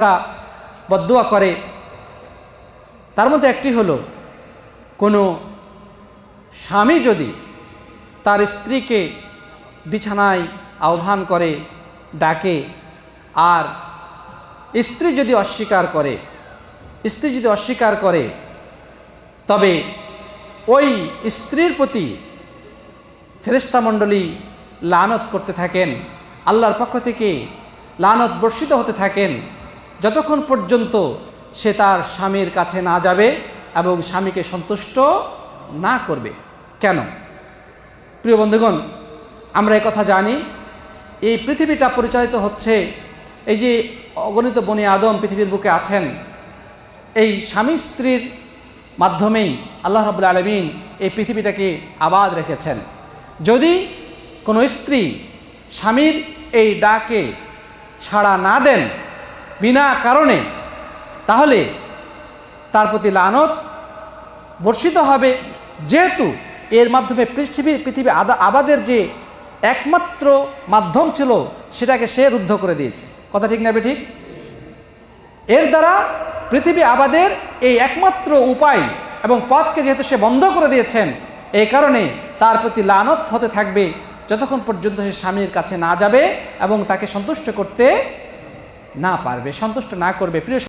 তারা বদদুয়া করে। তার মধ্যে একটি হলো, কোনো স্বামী যদি তার স্ত্রীকে বিছানায় আহ্বান করে, ডাকে, আর স্ত্রী যদি অস্বীকার করে, তবে ওই স্ত্রীর প্রতি ফেরেশতা মণ্ডলী লানত করতে থাকেন, আল্লাহর পক্ষ থেকে লানত বর্ষিত হতে থাকেন, যতক্ষণ পর্যন্ত সে তার স্বামীর কাছে না যাবে এবং স্বামীকে সন্তুষ্ট না করবে। কেন? প্রিয় বন্ধুগণ, আমরা এই কথা জানি, এই পৃথিবীটা পরিচালিত হচ্ছে, এই যে অগণিত বনি আদম পৃথিবীর বুকে আছেন, এই স্বামী স্ত্রীর মাধ্যমেই আল্লাহ রাব্বুল আলামিন এই পৃথিবীটাকে আবাদ রেখেছেন। যদি কোনো স্ত্রী স্বামীর এই ডাকে সাড়া না দেন বিনা কারণে, তাহলে তার প্রতি লানত বর্ষিত হবে, যেহেতু এর মাধ্যমে পৃথিবী আবাদের যে একমাত্র মাধ্যম ছিল সেটাকে সে রুদ্ধ করে দিয়েছে। কথা ঠিক না ঠিক? এর দ্বারা পৃথিবী আবাদের এই একমাত্র উপায় এবং পথকে যেহেতু সে বন্ধ করে দিয়েছেন, এই কারণে তার প্রতি লানত হতে থাকবে যতক্ষণ পর্যন্ত সে স্বামীর কাছে না যাবে এবং তাকে সন্তুষ্ট করতে না পারবে, সন্তুষ্ট না করবে। প্রিয়